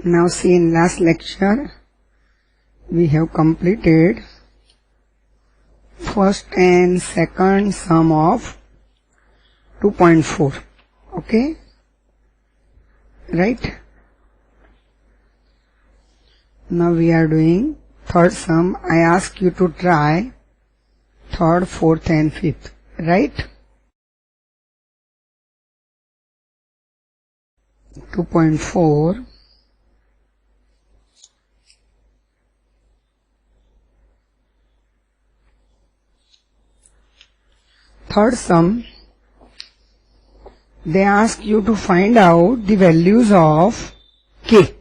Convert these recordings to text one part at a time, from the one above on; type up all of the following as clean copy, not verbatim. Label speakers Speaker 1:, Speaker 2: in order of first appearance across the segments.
Speaker 1: Now see, in last lecture we have completed first and second sum of 2.4. Okay, right? Now we are doing third sum. I ask you to try third, fourth and fifth, right? 2.4. Third sum, they ask you to find out the values of k.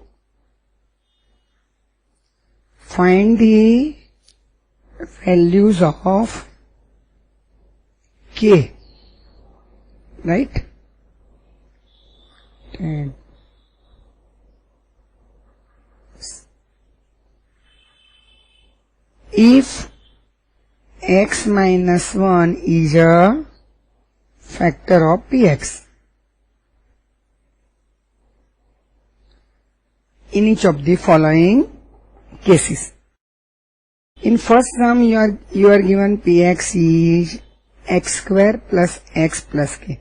Speaker 1: Find the values of k, right? 10. If x minus 1 is a factor of px, in each of the following cases. In first sum you are given px is x square plus x plus k.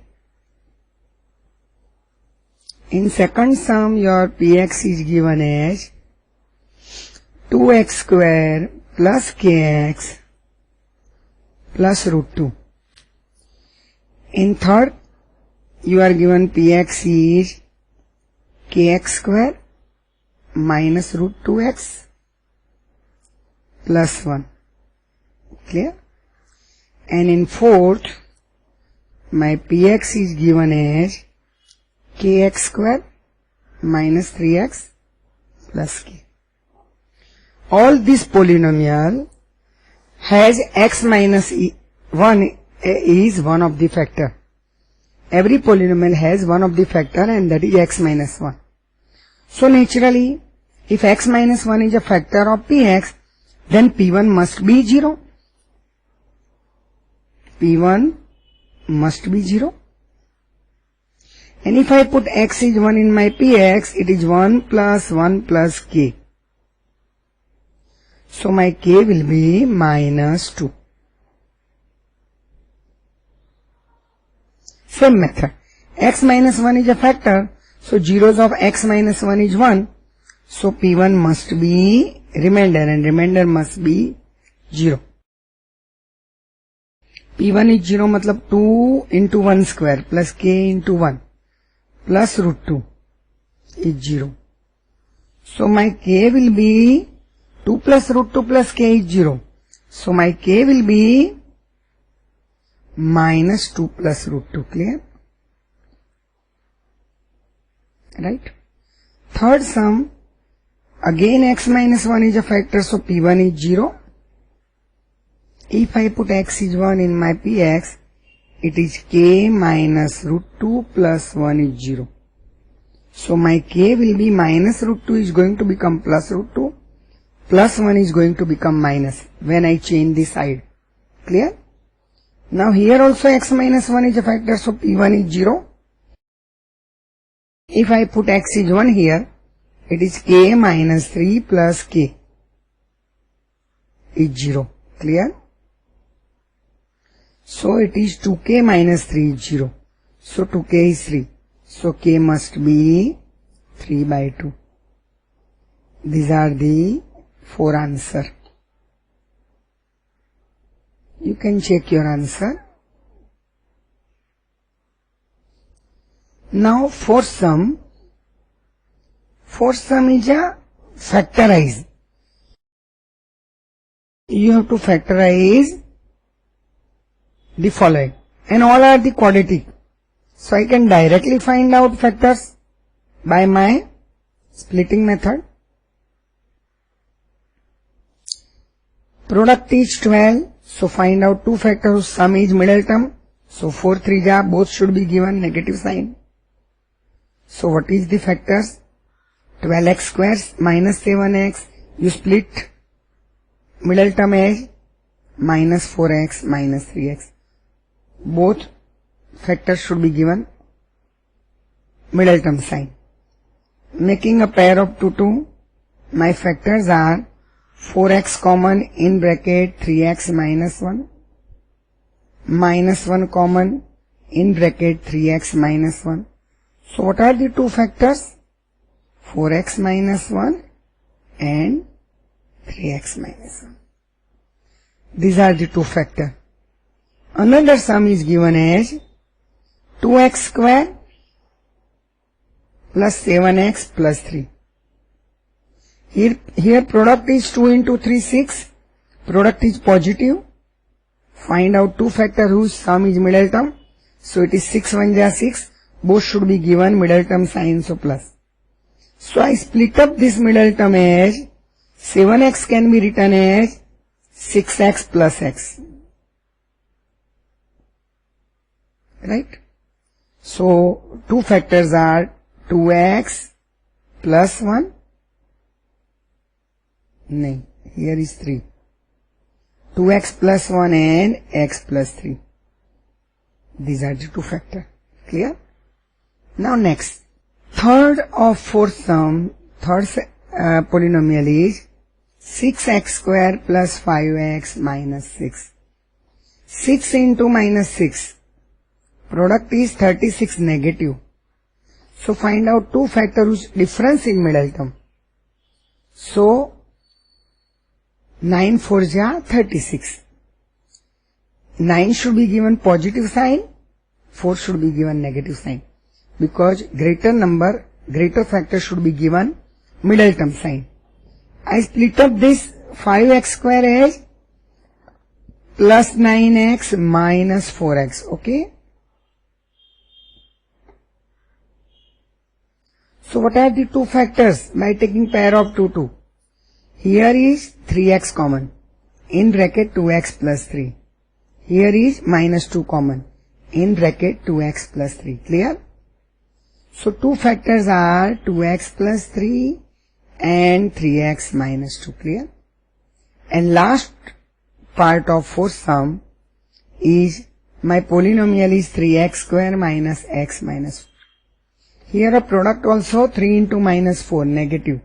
Speaker 1: In second sum your px is given as 2x square plus kx plus root 2. In third you are given px is kx square minus root 2x plus 1. Clear? And in fourth, my px is given as kx square minus 3x plus k. All this polynomial has x minus 1 is one of the factor. Every polynomial has one of the factor, and that is x minus 1. So naturally, if x minus 1 is a factor of px, then p1 must be 0. p1 must be 0. And if I put x is 1 in my px, it is 1 plus k. So my k will be minus 2. Same method. X minus 1 is a factor, so zeros of x minus 1 is 1. So p1 must be remainder, and remainder must be 0. p1 is 0 matlab 2 into 1 square plus k into 1 plus root 2 is 0. So my k will be 2 plus root 2 plus k is 0. So my k will be minus 2 plus root 2. Clear? Right? Third sum, again x minus 1 is a factor, so p1 is 0. If I put x is 1 in my px, it is k minus root 2 plus 1 is 0. So my k will be minus root 2 is going to become plus root 2, plus 1 is going to become minus when I change the side. Clear? Now here also x minus 1 is a factor, so p1 is 0. If I put x is 1 here, it is k minus 3 plus k is 0. Clear? So it is 2k minus 3 is 0. So 2k is 3. So k must be 3 by 2. These are the 4 answers. You can check your answer. Now fourth sum. Fourth sum is a factorize. You have to factorize the following, and all are the quadratic. So I can directly find out factors by my splitting method. Product is 12, so find out two factors, sum is middle term. So 4 3 ja, both should be given negative sign. So what is the factors? 12x squares minus 7x, you split middle term as minus 4x minus 3x. Both factors should be given middle term sign. Making a pair of 2, my factors are 4x common in bracket 3x minus 1, minus 1 common in bracket 3x minus 1. So what are the two factors? 4x minus 1 and 3x minus 1. These are the two factors. Another sum is given as 2x square plus 7x plus 3. Here product is 2 into 3, 6. Product is positive. Find out two factors whose sum is middle term. So it is 6 1 ja 6. Both should be given middle term sign, so plus. So I split up this middle term as 7x can be written as 6x plus x. Right? So two factors are 2x plus 1. No, here is 3. 2x plus 1 and x plus 3. These are the two factors. Clear? Now next. Third of fourth sum, third polynomial is 6x square plus 5x minus 6. 6 into minus 6. Product is 36 negative. So find out two factors whose difference in middle term. So 9 4 ja 36. 9 should be given positive sign, 4 should be given negative sign. Because greater factor should be given middle term sign. I split up this 5x square as plus 9x minus 4x. Okay. So what are the two factors by taking pair of 2, 2? Here is 3x common. In bracket 2x plus 3. Here is minus 2 common. In bracket 2x plus 3. Clear? So two factors are 2x plus 3 and 3x minus 2. Clear? And last part of fourth sum is my polynomial is 3x square minus x minus 4. Here a product also 3 into minus 4 negative.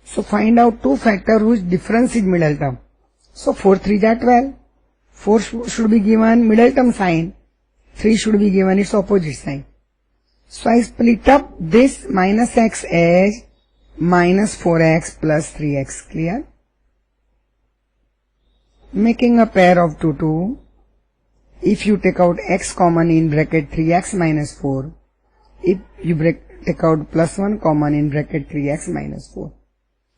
Speaker 1: So find out two factors whose difference is middle term. So 4 3 ja 12. 4 should be given middle term sign. 3 should be given its opposite sign. So I split up this minus x as minus 4x plus 3x. Clear? Making a pair of 2, 2. If you take out x common in bracket 3x minus 4. If you take out plus 1 common in bracket 3x minus 4.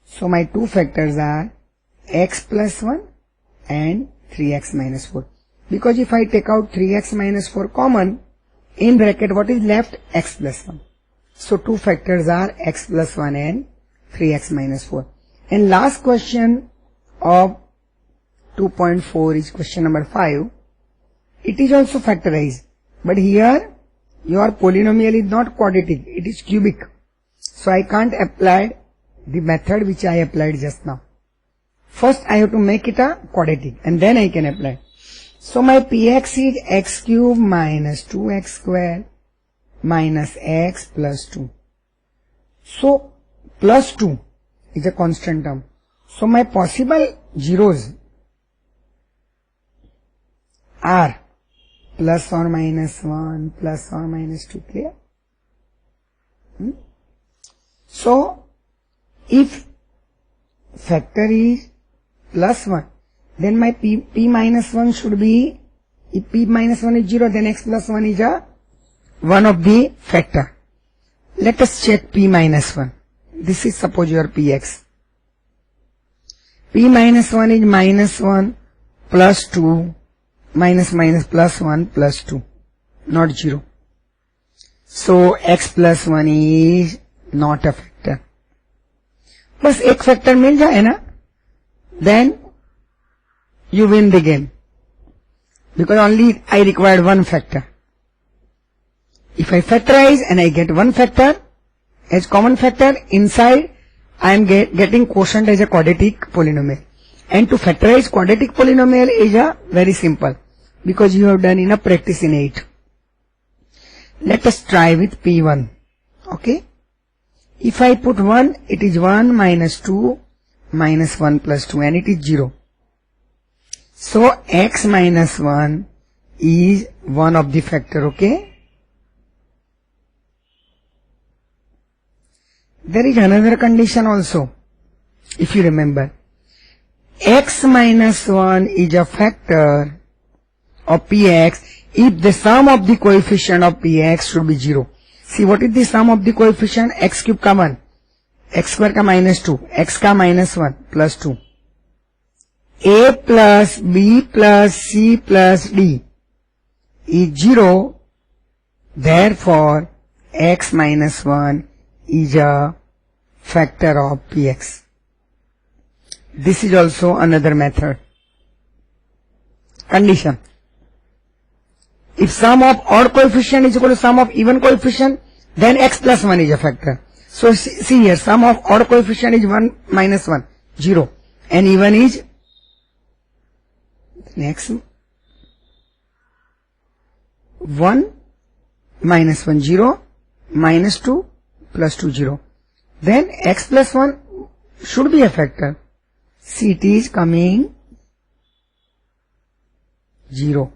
Speaker 1: So my two factors are x plus 1 and 3x minus 4. Because if I take out 3x minus 4 common, in bracket what is left? X plus 1. So two factors are x plus 1 and 3x minus 4. And last question of 2.4 is question number 5. It is also factorized. But here your polynomial is not quadratic, it is cubic. So I can't apply the method which I applied just now. First I have to make it a quadratic and then I can apply. So my px is x cube minus 2x square minus x plus 2. So plus 2 is a constant term. So my possible zeros are plus or minus 1, plus or minus 2. Clear? So if factor is plus 1, then my p minus 1 should be, if p minus 1 is 0, then x plus 1 is one of the factor. Let us check p minus 1. This is suppose your px. P minus 1 is minus 1 plus 2 minus minus plus 1 plus 2, not 0. So x plus 1 is not a factor. बस एक factor मिल जाए ना, then you win the game, because only I required one factor. If I factorize and I get one factor as common factor, inside I am getting quotient as a quadratic polynomial. And to factorize quadratic polynomial is very simple, because you have done enough practice in 8. Let us try with P1 Okay. If I put 1, it is 1 minus 2 minus 1 plus 2 and it is 0. So x minus 1 is one of the factor, okay. There is another condition also, if you remember. X minus 1 is a factor of px if the sum of the coefficient of px should be 0. See, what is the sum of the coefficient? X cube का 1, x square का minus 2, x का minus 1 plus 2. A plus B plus C plus D is 0. Therefore, x minus 1 is a factor of px. This is also another method. Condition. If sum of odd coefficient is equal to sum of even coefficient, then x plus 1 is a factor. So see here, sum of odd coefficient is 1 minus 1, 0. And even is next 1 minus 1, 0, minus 2 plus 2, 0. Then x plus 1 should be a factor. See, it is coming 0.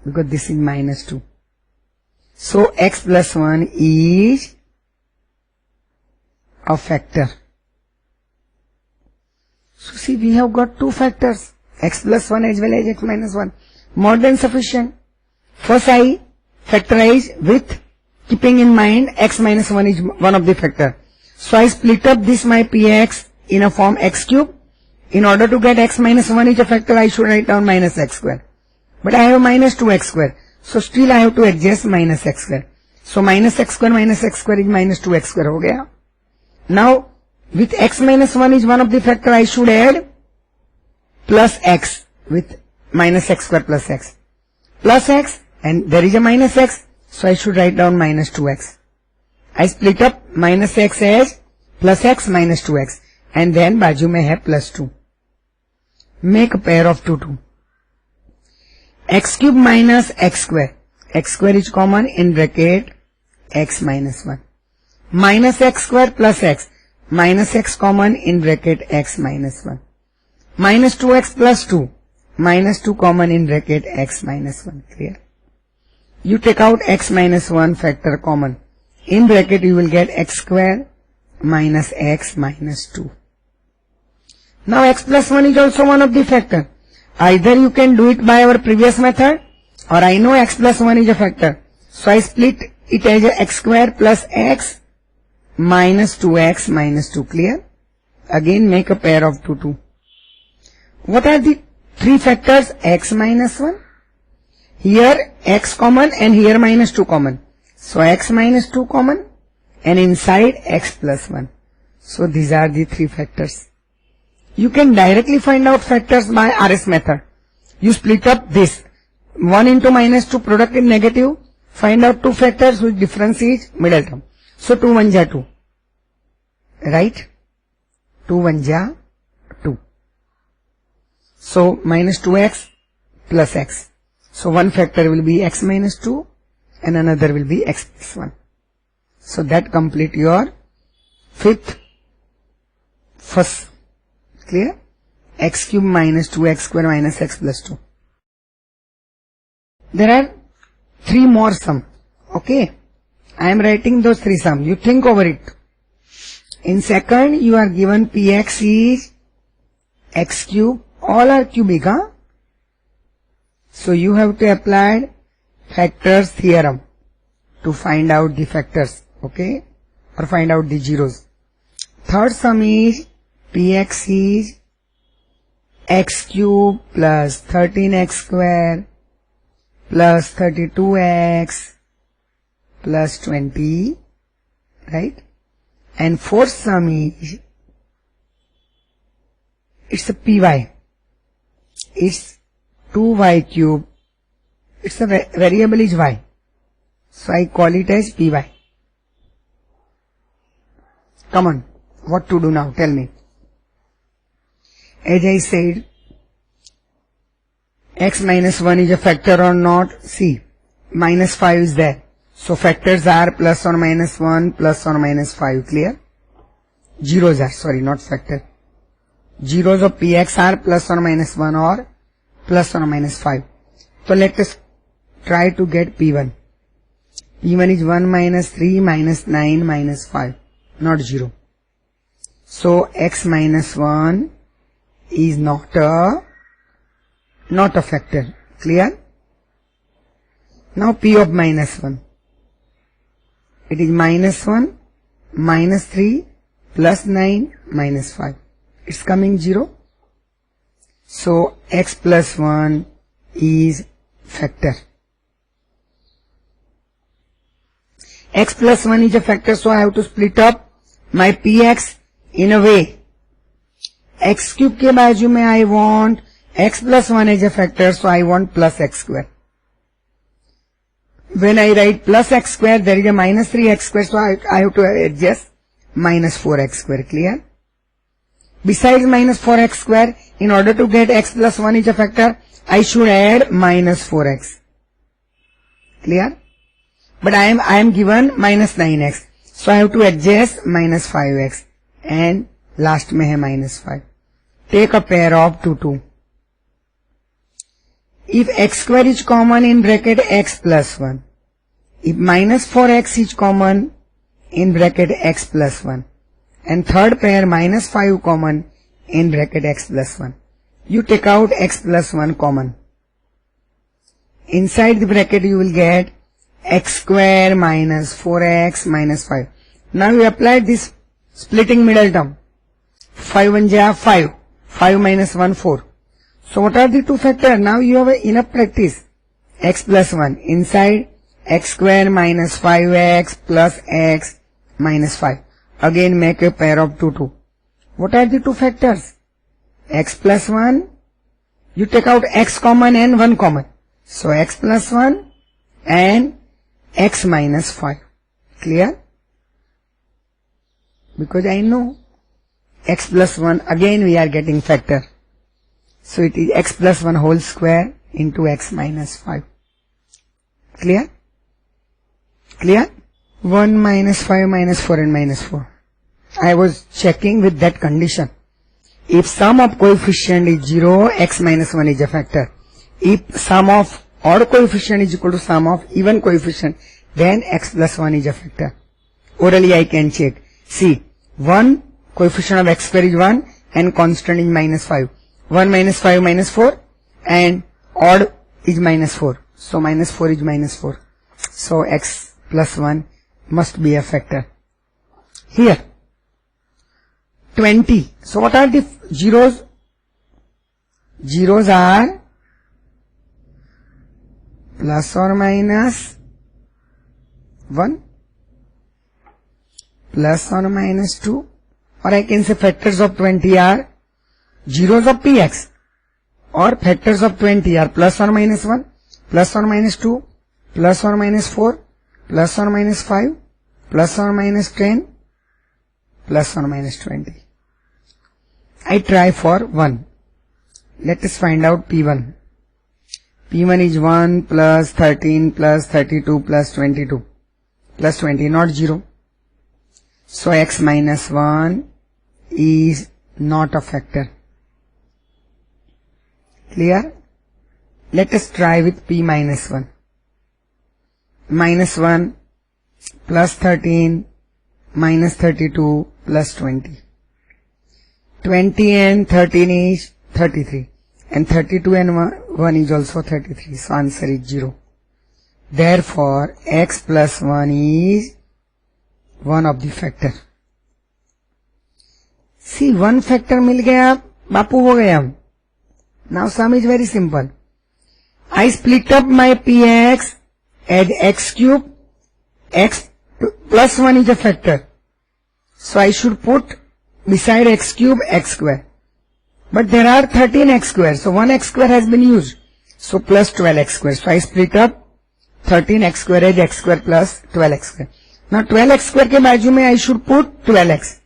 Speaker 1: Because this is minus 2. So x plus 1 is a factor. So see, we have got two factors, x plus 1 as well as x minus 1. More than sufficient. First I factorize with keeping in mind x minus 1 is one of the factor. So I split up this my px in a form x cube. In order to get x minus 1 is a factor, I should write down minus x square. But I have minus 2x square. So still I have to adjust minus x square. So minus x square is minus 2x square हो गया. Now with x minus 1 is one of the factor, I should add plus x with minus x square plus x. Plus x and there is a minus x. So I should write down minus 2x. I split up minus x as plus x minus 2x. And then बाजू में है plus 2. Make a pair of 2. X cube minus x square. X square is common in bracket x minus 1. Minus x square plus x. Minus x common in bracket x minus 1. Minus 2x plus 2. Minus 2 common in bracket x minus 1. Clear? You take out x minus 1 factor common. In bracket you will get x square minus x minus 2. Now x plus 1 is also one of the factor. Either you can do it by our previous method, or I know x plus 1 is a factor. So I split it as a x square plus x minus 2x minus 2. Clear? Again make a pair of 2. What are the three factors? X minus 1. Here x common and here minus 2 common. So x minus 2 common and inside x plus 1. So these are the three factors. You can directly find out factors by RS method. You split up this. 1 into minus 2 product is negative. Find out two factors whose difference is middle term. So 2 1 ja 2. Right? 2 1 ja 2. So minus 2x plus x. So one factor will be x minus 2 and another will be x plus 1. So that complete your first. Clear? X cube minus 2x square minus x plus 2. There are three more sum. Okay? I am writing those three sum. You think over it. In second, you are given px is x cube. All are cubic, huh? So you have to apply factors theorem to find out the factors. Okay? Or find out the zeros. Third sum is px is x cube plus 13x square plus 32x plus 20, right? And fourth sum is, it's a py. It's 2y cube. It's a variable is y. So I call it as py. Come on. What to do now? Tell me. As I said, x minus 1 is a factor or not? See, minus 5 is there. So factors are plus or minus 1, plus or minus 5, clear? Zeros are, sorry, not factor. Zeros of px are plus or minus 1 or plus or minus 5. So let us try to get p1. P1 is 1 minus 3 minus 9 minus 5, not 0. So x minus 1 is not a factor, clear? Now p of minus 1. It is minus 1, minus 3, plus 9, minus 5. It's coming 0. So x plus 1 is factor. X plus 1 is a factor, so I have to split up my px in a way. X cube के बाजू में I want x plus 1 is a factor, so I want plus x square. When I write plus x square, there is a minus 3x square, so I have to adjust minus 4x square, clear? Besides minus 4x square, in order to get x plus 1 is a factor, I should add minus 4x. Clear? But I am given minus 9x. So I have to adjust minus 5x. And last में है minus 5. Take a pair of 2, 2. If x square is common in bracket x plus 1. If minus 4x is common in bracket x plus 1. And third pair minus 5 common in bracket x plus 1. You take out x plus 1 common. Inside the bracket you will get x square minus 4x minus 5. Now you apply this splitting middle term. 5 1 ja 5. 5 minus 1 4. So what are the two factors? Now you have enough practice. X plus 1. Inside x square minus 5x plus x minus 5. Again make a pair of 2 2. What are the two factors? X plus 1. You take out x common and 1 common. So x plus 1 and x minus 5. Clear? Because I know x plus 1, again we are getting factor. So it is x plus 1 whole square into x minus 5. Clear? Clear? 1 minus 5 minus 4 and minus 4. I was checking with that condition. If sum of coefficient is 0, x minus 1 is a factor. If sum of odd coefficient is equal to sum of even coefficient, then x plus 1 is a factor. Orally I can check. See, 1 coefficient of x square is 1 and constant is minus 5. 1 minus 5 minus 4 and odd is minus 4. So minus 4 is minus 4. So x plus 1 must be a factor. Here, 20. So what are the zeros? Zeros are plus or minus 1, plus or minus 2, or I can say factors of 20 are zeros of px, or factors of 20 are plus or minus 1, plus or minus 2, plus or minus 4, plus or minus 5, plus or minus 10, plus or minus 20. I try for 1. Let us find out P1. P1 is 1 plus 13 plus 32 plus 22 plus 20, not 0. So x minus 1 is not a factor. Clear? Let us try with P minus 1. Minus 1 plus 13 minus 32 plus 20. 20 and 13 is 33. And 32 and 1 is also 33. So answer is 0. Therefore, x plus 1 is one of the factor. See, one factor मिल गया, बापू हो गया हम. Now sum is very simple. I split up my px as x cube. X plus 1 is a factor. So I should put beside x cube x square. But there are 13 x square. So 1 x square has been used. So plus 12 x square. So I split up 13 x square as x square plus 12 x square. Now 12 x square के बाजू में I should put 12x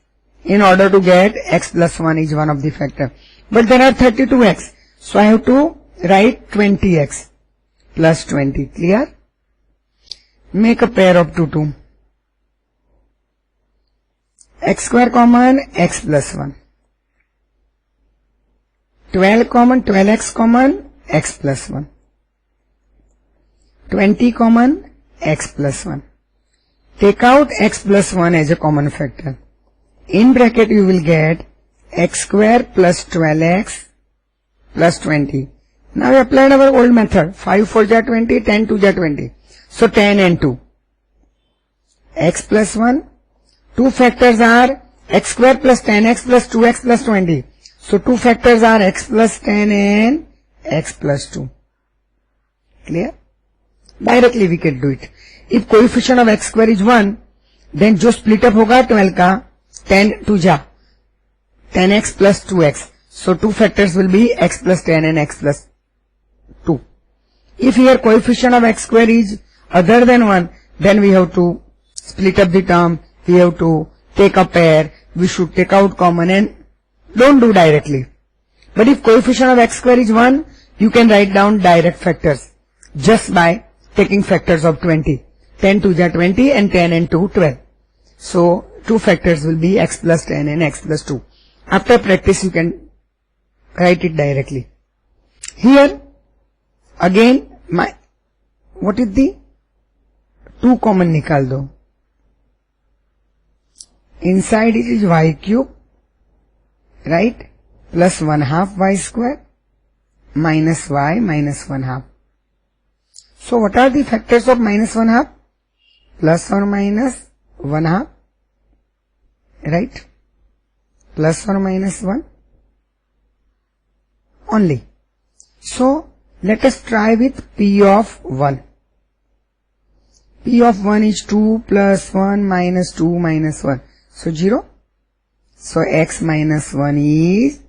Speaker 1: in order to get x plus 1 is one of the factor. But there are 32x. So I have to write 20x plus 20. Clear? Make a pair of 2, 2. X square common, x plus 1. 12 common, 12x common, x plus 1. 20 common, x plus 1. Take out x plus 1 as a common factor. In bracket you will get x square plus 12x plus 20. Now we applied our old method. 5 4 ja 20, 10 2 ja 20. So 10 and 2. X plus 1. Two factors are x square plus 10x plus 2x plus 20. So two factors are x plus 10 and x plus 2. Clear? Directly we can do it. If coefficient of x square is 1, then जो split up होगा 12 का 10 2 जा 10x plus 2x. So two factors will be x plus 10 and x plus 2. If here coefficient of x square is other than 1, then we have to split up the term. We have to take a pair. We should take out common and don't do directly. But if coefficient of x square is 1, you can write down direct factors just by taking factors of 20. 10 2 ja 20 and 10 and 2 12. So two factors will be x plus 10 and x plus 2. After practice you can write it directly. Here again what is the 2 common nikal do. Inside it is y cube, right, plus 1/2 y square minus y minus 1/2. So what are the factors of minus 1/2? Plus or minus 1/2, right? Plus or minus 1 only. So let us try with p of 1. P of 1 is 2 plus 1 minus 2 minus 1. So 0. So x minus 1 is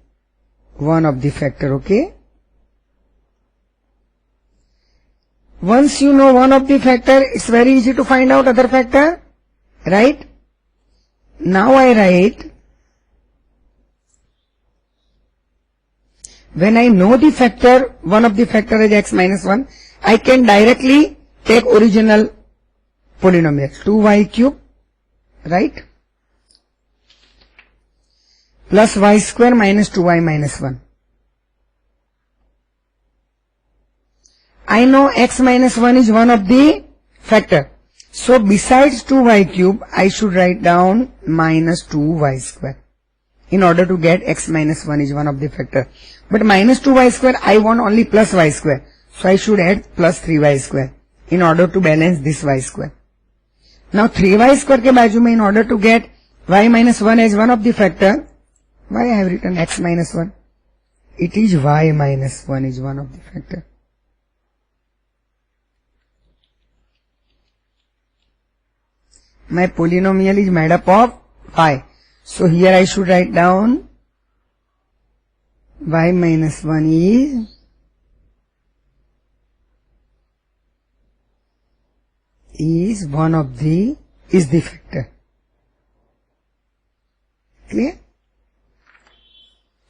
Speaker 1: one of the factor, okay? Once you know one of the factor, it's very easy to find out other factor, right? Now I write, when I know the factor, one of the factor is x minus 1, I can directly take original polynomial, 2y cube, right? Plus y square minus 2y minus 1. I know x minus 1 is one of the factor. So besides 2y cube, I should write down minus 2y square in order to get x minus 1 is one of the factor. But minus 2y square, I want only plus y square. So I should add plus 3y square in order to balance this y square. Now 3y square ke baaju mein, in order to get y minus 1 as one of the factor, why I have written x minus 1? It is y minus 1 is one of the factor. My polynomial is made up of y. So here I should write down y minus 1 is one of the, is the factor. Clear?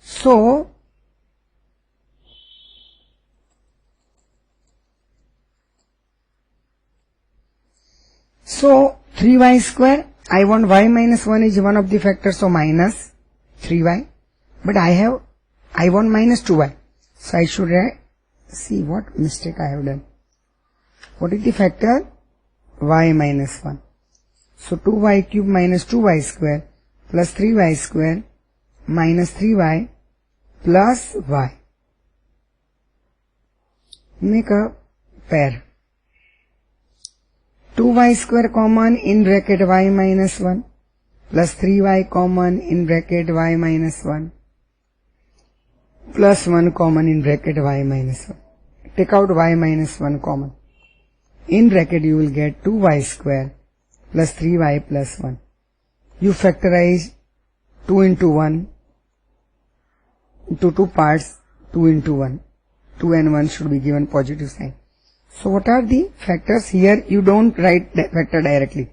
Speaker 1: So, so 3y square, I want y minus 1 is one of the factors, so minus 3y. But I want minus 2y. So I should see what mistake I have done. What is the factor? Y minus 1. So 2y cube minus 2y square plus 3y square minus 3y plus y. Make a pair. 2y square common in bracket y minus 1 plus 3y common in bracket y minus 1 plus 1 common in bracket y minus 1. Take out y minus 1 common. In bracket you will get 2y square plus 3y plus 1. You factorize 2 into 1 into 2 parts, 2 into 1. 2 and 1 should be given positive sign. So what are the factors? Here you don't write the factor directly.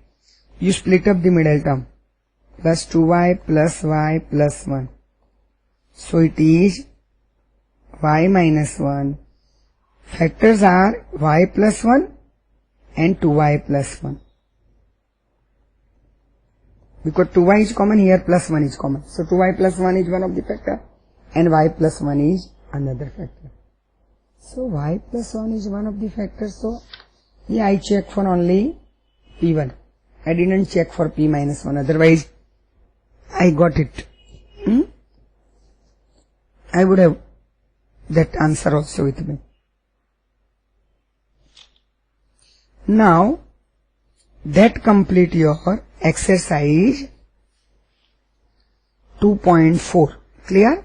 Speaker 1: You split up the middle term. Plus 2y plus y plus 1. So it is y minus 1. Factors are y plus 1 and 2y plus 1. Because 2y is common, here plus 1 is common. So 2y plus 1 is one of the factor and y plus 1 is another factor. So y plus 1 is one of the factors. So yeah, I check for only p1. I didn't check for p minus 1. Otherwise, I got it. I would have that answer also with me. Now, that complete your exercise 2.4. Clear?